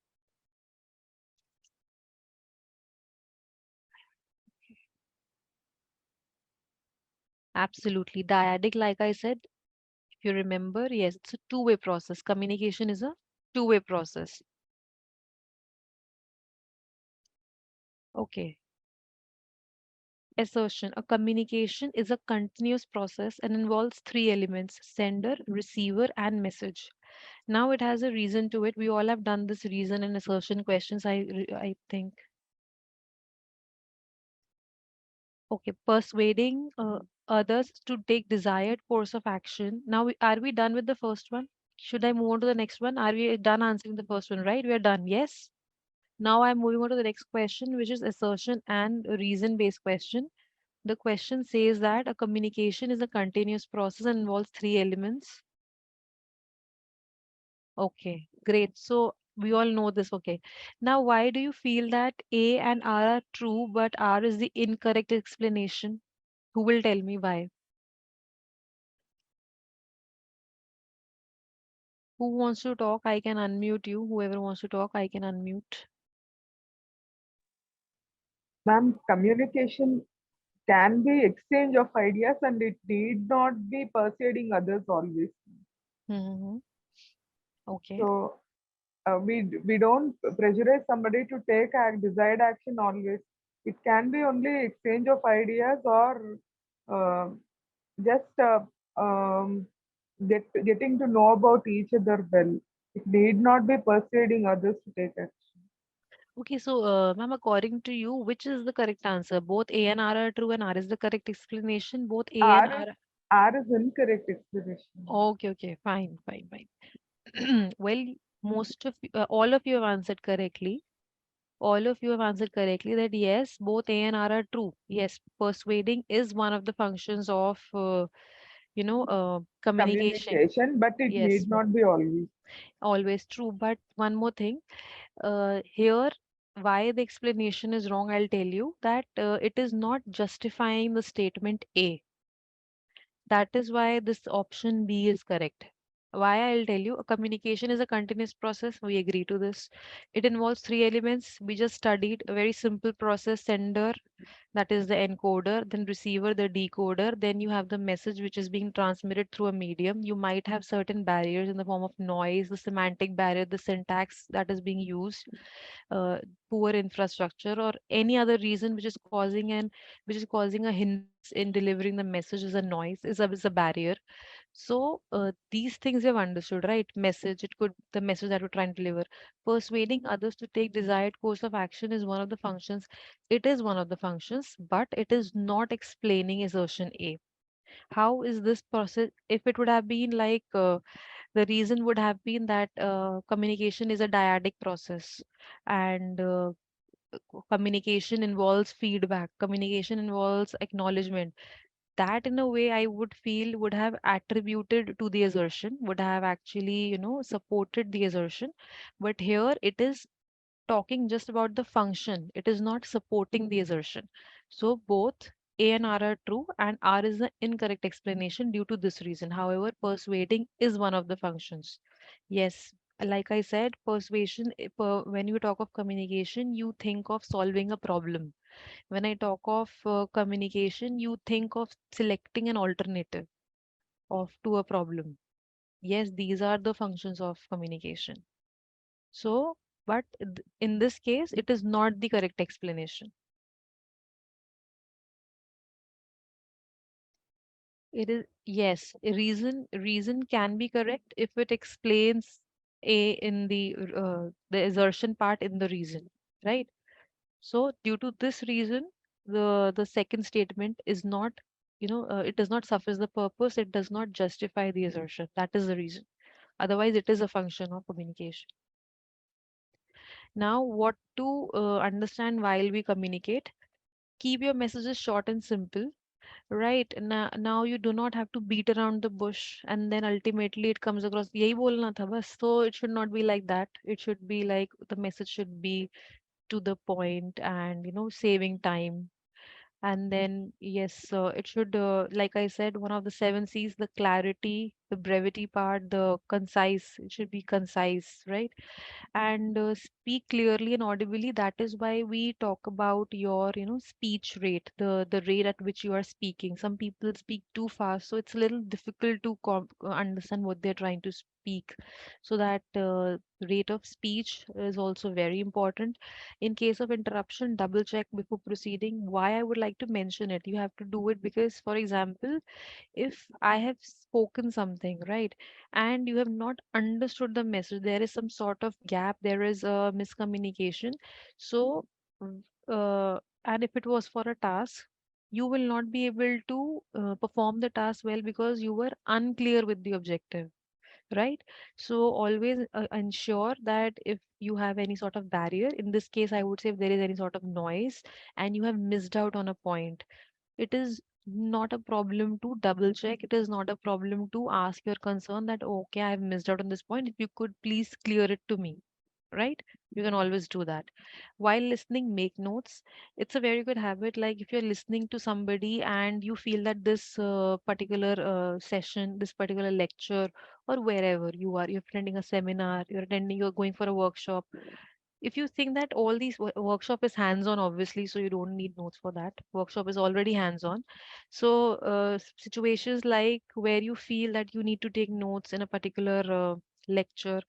Absolutely. Dyadic, like I said, if you remember, yes, it's a two-way process. Communication is a two-way process. Okay. Assertion. A communication is a continuous process and involves three elements: sender, receiver, and message. Now it has a reason to it. We all have done this reason and assertion questions, I think. Okay, persuading others to take desired course of action. Now, are we done with the first one? Should I move on to the next one? Are we done answering the first one, right? We are done. Yes. Now I'm moving on to the next question, which is assertion and reason-based question. The question says that a communication is a continuous process and involves three elements. Okay, great. So we all know this. Okay. Now, why do you feel that A and R are true, but R is the incorrect explanation? Who will tell me why? Who wants to talk? I can unmute you. Whoever wants to talk, I can unmute. Ma'am, communication can be exchange of ideas and it need not be persuading others always. Mm-hmm. Okay. So we don't pressurize somebody to take desired action always. It can be only exchange of ideas or uh, just getting to know about each other well. It need not be persuading others to take action. Okay, so ma'am, according to you, which is the correct answer? Both A and R are true, and R is the correct explanation. Both A and R is R. R is incorrect explanation. Okay, okay, fine, fine, fine. Well, all of you have answered correctly. All of you have answered correctly that yes, both A and R are true. Yes, persuading is one of the functions of, communication. Communication, but it Yes, need not be always. always true. But one more thing, here, why the explanation is wrong, I'll tell you that it is not justifying the statement A. That is why this option B is correct. Why, I'll tell you. A communication is a continuous process. We agree to this. It involves three elements. We just studied a very simple process: sender, that is the encoder, then receiver, the decoder, then you have the message which is being transmitted through a medium. You might have certain barriers in the form of noise, the semantic barrier, the syntax that is being used, uh, poor infrastructure, or any other reason which is causing a hindrance in delivering the message, is a noise, is a barrier. So these things you have understood, right? Message, it could the message that we're trying to deliver. Persuading others to take desired course of action is one of the functions. It is one of the functions, but it is not explaining assertion A. How is this process? If it would have been like The reason would have been that communication is a dyadic process, and communication involves feedback, communication involves acknowledgement. That, in a way, I would feel would have attributed to the assertion, would have actually, supported the assertion. But here it is talking just about the function, it is not supporting the assertion. So both A and R are true, and R is the incorrect explanation due to this reason. However, persuading is one of the functions. Yes, like I said, persuasion, when you talk of communication, you think of solving a problem. When I talk of communication, you think of selecting an alternative of to a problem. Yes, these are the functions of communication. So, but in this case, it is not the correct explanation. It is, yes, reason can be correct if it explains A in the assertion part in the reason, right? So due to this reason, the second statement is not, it does not suffice the purpose, it does not justify the assertion. That is the reason. Otherwise, it is a function of communication. Now, what to understand while we communicate? Keep your messages short and simple. Right. Now you do not have to beat around the bush and then ultimately it comes across यही बोलना था बस. So it should not be like that. It should be like the message should be to the point and saving time. And then yes, it should like I said, one of the seven C's, the clarity, the brevity part, the concise. It should be concise, right? And speak clearly and audibly. That is why we talk about your speech rate, the rate at which you are speaking. Some people speak too fast, so it's a little difficult to understand what they're trying to speak. So that rate of speech is also very important. In case of interruption, double check before proceeding. Why I would like to mention it, you have to do it because, for example, if I have spoken something, right, and you have not understood the message, there is some sort of gap, there is a miscommunication. So, mm, and if it was for a task, you will not be able to perform the task well because you were unclear with the objective, right? So, always ensure that if you have any sort of barrier, in this case, I would say if there is any sort of noise and you have missed out on a point, it is not a problem to double check. It is not a problem to ask your concern that, okay, I've missed out on this point. If you could please clear it to me, right? You can always do that. While listening, make notes. It's a very good habit. Like if you're listening to somebody and you feel that this particular session, this particular lecture, or wherever you are, you're attending a seminar, you're going for a workshop, if you think that all these workshop is hands on, obviously, so you don't need notes for that. Workshop is already hands on. So situations like where you feel that you need to take notes in a particular lecture,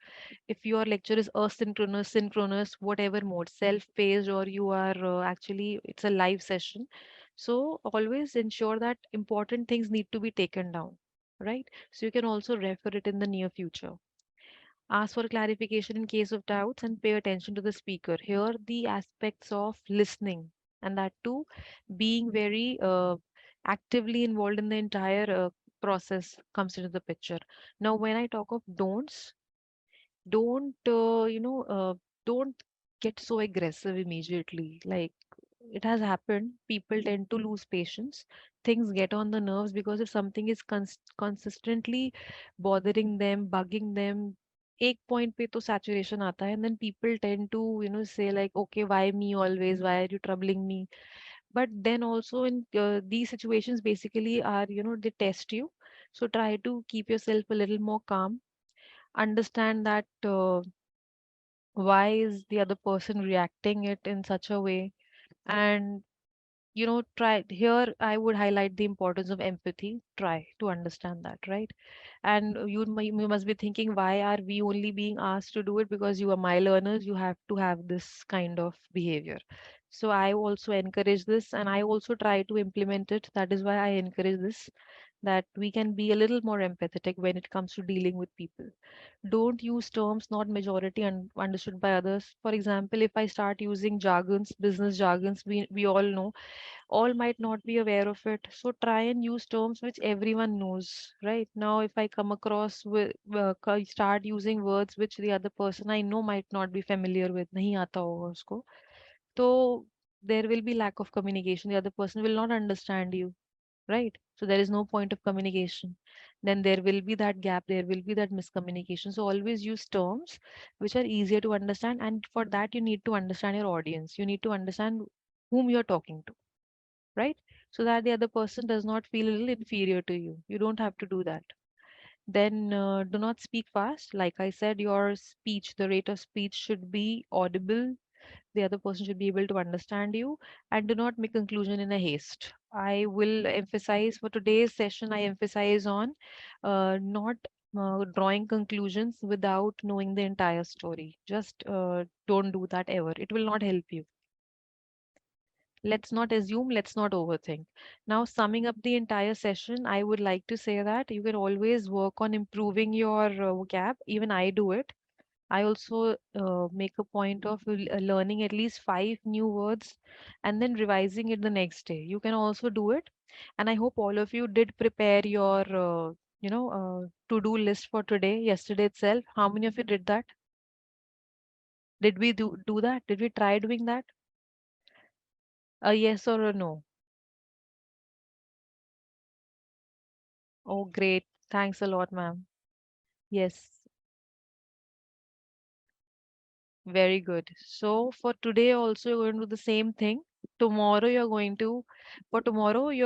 if your lecture is asynchronous, synchronous, whatever mode, self-paced, or you are actually it's a live session, so always ensure that important things need to be taken down, right? So you can also refer it in the near future. Ask for clarification in case of doubts and pay attention to the speaker. Here, the aspects of listening and that too being very actively involved in the entire process comes into the picture. Now, when I talk of don'ts, don't don't get so aggressive immediately. Like it has happened, people tend to lose patience, things get on the nerves because if something is consistently bothering them, bugging them, एक point पे तो saturation आता है, and then people tend to say like, okay, why me always, why are you troubling me? But then also in these situations basically are they test you. So try to keep yourself a little more calm, understand that why is the other person reacting it in such a way, and try here I would highlight the importance of empathy. Try to understand that, right? And you must be thinking, why are we only being asked to do it? Because you are my learners, you have to have this kind of behavior. So I also encourage this and I also try to implement it. That is why I encourage this, that we can be a little more empathetic when it comes to dealing with people. Don't use terms not majority understood by others. For example, if I start using jargons, business jargons, we all know, all might not be aware of it. So try and use terms which everyone knows, right? Now, if I come across with, start using words which the other person I know might not be familiar with, नहीं आता होगा उसको, so there will be lack of communication. The other person will not understand you, right? So there is no point of communication. Then there will be that gap, there will be that miscommunication. So always use terms which are easier to understand. And for that, you need to understand your audience. You need to understand whom you're talking to, right? So that the other person does not feel a little inferior to you. You don't have to do that. Then do not speak fast. Like I said, your speech, the rate of speech should be audible, the other person should be able to understand you, and do not make conclusion in a haste. I will emphasize for today's session, I emphasize on not drawing conclusions without knowing the entire story. Just don't do that ever. It will not help you. Let's not assume, let's not overthink. Now, summing up the entire session, I would like to say that you can always work on improving your vocab. Even I do it. I also make a point of learning at least 5 new words and then revising it the next day. You can also do it. And I hope all of you did prepare your, to-do list for today, yesterday itself. How many of you did that? Did we do that? Did we try doing that? A yes or a no? Oh, great. Thanks a lot, ma'am. Yes. Very good. So for today also you're going to do the same thing. For tomorrow you're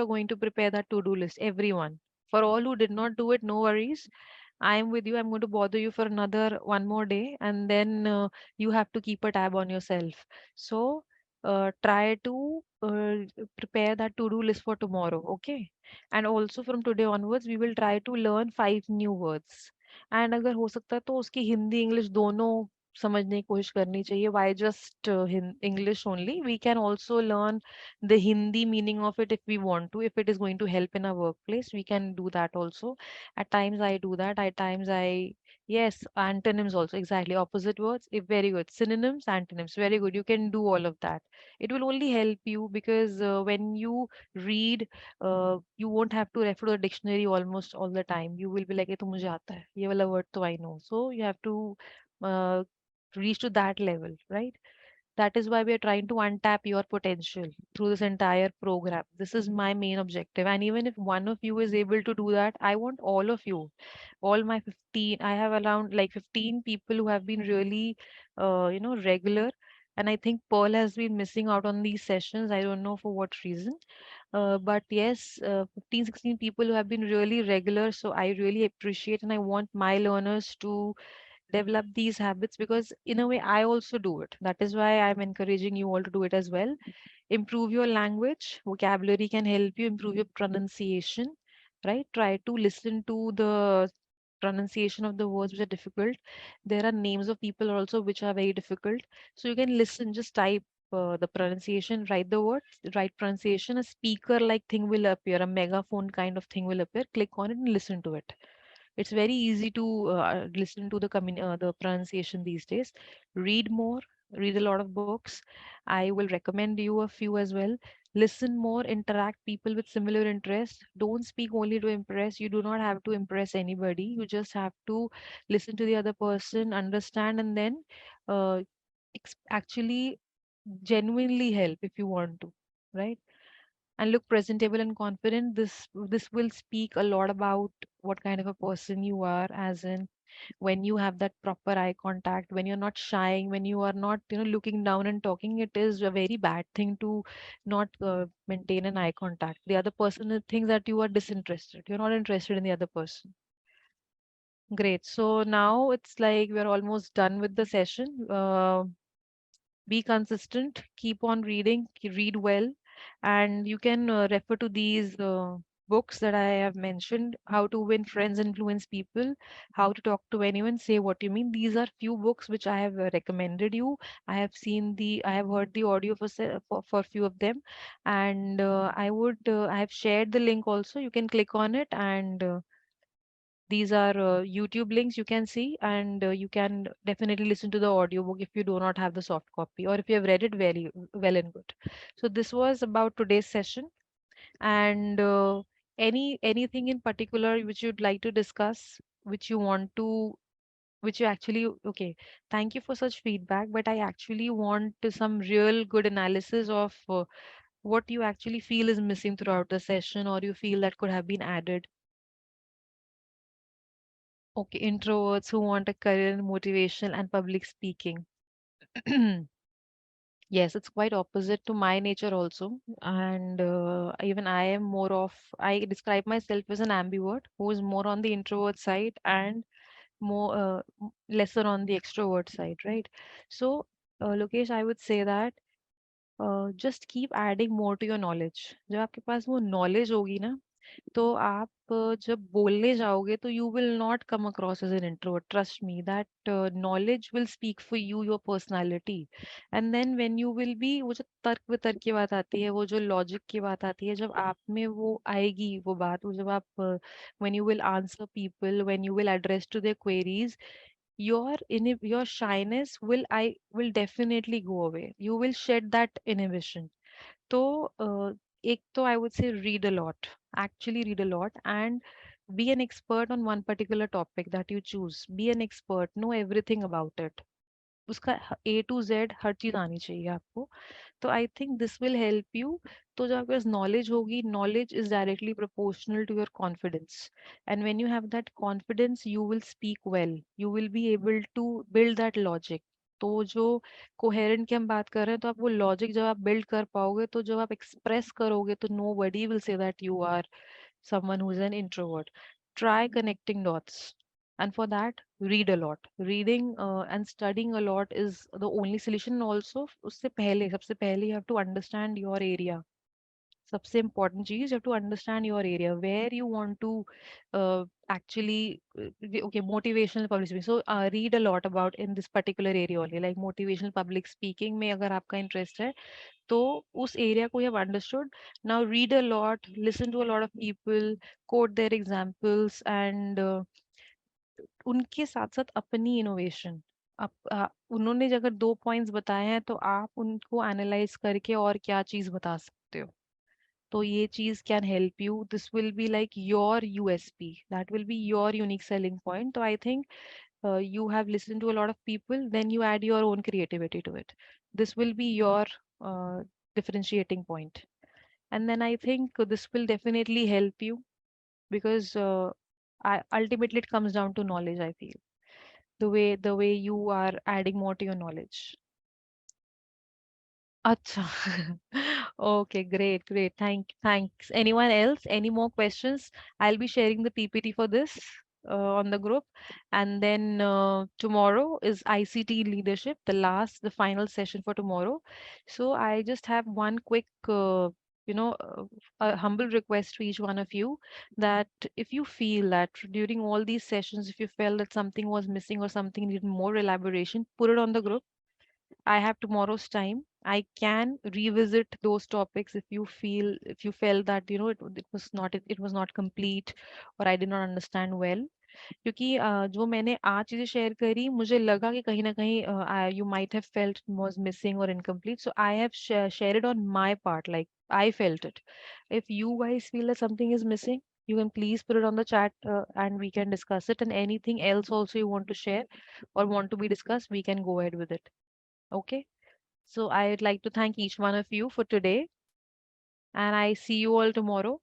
going to prepare that to-do list, everyone. For all who did not do it, no worries. I am with you. I'm going to bother you for another one more day, and then you have to keep a tab on yourself. So try to prepare that to-do list for tomorrow, okay? And also from today onwards, we will try to learn 5 new words. And अगर हो सकता है तो उसकी Hindi English दोनों समझने की कोशिश करनी चाहिए. Why just English only? We can also learn the Hindi meaning of it if we want to. If it is going to help in our workplace, we can do that also. At times I do that. At times yes, antonyms also. Exactly. Opposite words. Very good. Synonyms, antonyms. Very good. You can do all of that. It will only help you because when you read, you won't have to refer to the dictionary almost all the time. You will be like, ये तो मुझे आता है. ये वाला word तो I know. So you have to uh, reach to that level, right? That is why we are trying to untap your potential through this entire program. This is my main objective. And even if one of you is able to do that, I want all of you, all my 15, I have around like 15 people who have been really, regular. And I think Pearl has been missing out on these sessions. I don't know for what reason. But yes, 15, 16 people who have been really regular. So I really appreciate and I want my learners to develop these habits because in a way I also do it. That is why I'm encouraging you all to do it as well. Improve your language. Vocabulary can help you improve your pronunciation, right? Try to listen to the pronunciation of the words which are difficult. There are names of people also which are very difficult. So you can listen, just type the pronunciation, write the words, right pronunciation. A speaker like thing will appear, a megaphone kind of thing will appear. Click on it and listen to it. It's very easy to listen to the pronunciation these days. Read more, read a lot of books. I will recommend you a few as well. Listen more, interact people with similar interests. Don't speak only to impress. You do not have to impress anybody. You just have to listen to the other person, understand, and then uh, actually genuinely help if you want to, right? And look presentable and confident. This will speak a lot about what kind of a person you are, as in when you have that proper eye contact, when you're not shying, when you are not looking down and talking. It is a very bad thing to not maintain an eye contact. The other person thinks that you are disinterested, you're not interested in the other person. Great. So now it's like we're almost done with the session. Be consistent, keep on reading, read well, and you can refer to these books that I have mentioned, How to Win Friends, Influence People, How to Talk to Anyone, Say What You Mean. These are few books which I have recommended you. I have heard the audio for few of them, and I have shared the link also. You can click on it, and these are YouTube links you can see, and you can definitely listen to the audiobook if you do not have the soft copy, or if you have read it very well and good. So this was about today's session, and anything in particular which you'd like to discuss, which you want to, which you actually, okay, thank you for such feedback, but I actually want some real good analysis of what you actually feel is missing throughout the session, or you feel that could have been added. Okay, introverts who want a career in motivation and public speaking. Yes, it's quite opposite to my nature also. And even I am more of, I describe myself as an ambivert who is more on the introvert side and more lesser on the extrovert side, right? So, Lokesh, I would say that just keep adding more to your knowledge. जब आपके पास वो knowledge होगी ना, तो आप जब बोलने जाओगे तो you will not come across as an introvert. Trust me, that knowledge will speak for you, your personality. And then when you will be, वो जो तर्क वितर्क की बात आती है, वो जो लॉजिक की बात आती है, जब आप में वो आएगी वो बात, वो जब आप when you will answer people, when you will address to their queries, your shyness will definitely go away. You will shed that inhibition. So, एक तो I would say read a lot. Actually read a lot and be an expert on one particular topic that you choose. Be an expert. Know everything about it. उसका A to Z हर चीज आनी चाहिए आपको. तो I think this will help you. तो जब आपके पास नॉलेज होगी, knowledge is directly proportional to your confidence, and when you have that confidence you will speak well, you will be able to build that logic. तो जो coherent की हम बात कर रहे हैं, तो आप वो लॉजिक जब आप बिल्ड कर पाओगे, तो जब आप एक्सप्रेस करोगे, तो nobody will say that you are someone who's an introvert. Try connecting dots. And for that, read a lot. Reading and studying a lot is the only solution. Also, उससे पहले, सबसे पहले you have to understand your area. सबसे important चीज, you have to understand your area, where you want to actually, okay, motivational public speaking. So read a lot about in this particular area only, like motivational public speaking में अगर आपका interest है, तो उस area को you have understood. Now read a lot, listen to a lot of people, quote their examples, and उनके साथ साथ अपनी इनोवेशन. आप उन्होंने अगर 2 पॉइंट्स बताए हैं, तो आप उनको एनालाइज करके और क्या चीज बता सकते हो. तो ये चीज can help you. This will be like your USP, that will be your unique selling point. तो I think you have listened to a lot of people, then you add your own creativity to it. This will be your differentiating point. And then I think this will definitely help you, because ultimately it comes down to knowledge, I feel. The way you are adding more to your knowledge. Acha. Okay, great, great. Thanks. Anyone else? Any more questions? I'll be sharing the PPT for this on the group. And then tomorrow is ICT leadership, the final session for tomorrow. So I just have one quick, a humble request to each one of you, that if you feel that during all these sessions, if you felt that something was missing or something needed more elaboration, put it on the group. I have tomorrow's time. I can revisit those topics if you felt that it was not complete, or I did not understand well. क्योंकि जो मैंने आज चीजें share करी, मुझे लगा कि कहीं ना कहीं you might have felt was missing or incomplete. So I have shared it on my part, like I felt it. If you guys feel that something is missing, you can please put it on the chat, and we can discuss it. And anything else also you want to share or want to be discussed, we can go ahead with it. Okay. So I'd like to thank each one of you for today, and I see you all tomorrow.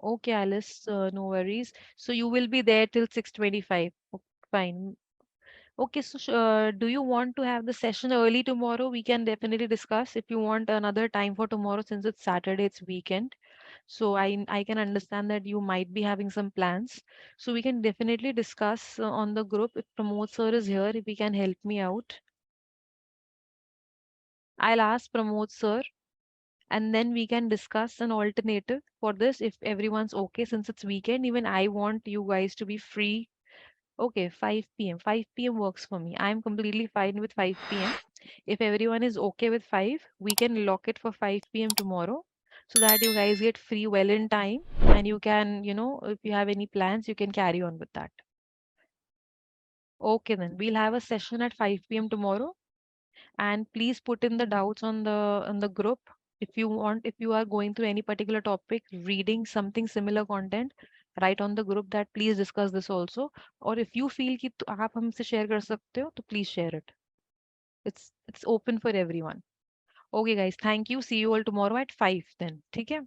Okay, Alice, no worries. So you will be there till 6:25. Fine. Okay, so do you want to have the session early tomorrow? We can definitely discuss if you want another time for tomorrow, since it's Saturday, it's weekend. So I can understand that you might be having some plans. So we can definitely discuss on the group. If Pramod sir is here, if he can help me out, I'll ask Pramod sir. and then we can discuss an alternative for this if everyone's okay. Since it's weekend, even I want you guys to be free. Okay, 5 p.m. 5 p.m. works for me. I'm completely fine with 5 p.m. If everyone is okay with 5, we can lock it for 5 p.m. tomorrow so that you guys get free well in time and you can, if you have any plans, you can carry on with that. Okay, then we'll have a session at 5 p.m. tomorrow, and please put in the doubts on the group. If you want, if you are going through any particular topic, reading something similar content, write on the group that please discuss this also. Or if you feel कि आप हमसे share कर सकते हो, तो please share it. It's open for everyone. Okay, guys, thank you. See you all tomorrow at 5 then. ठीक है?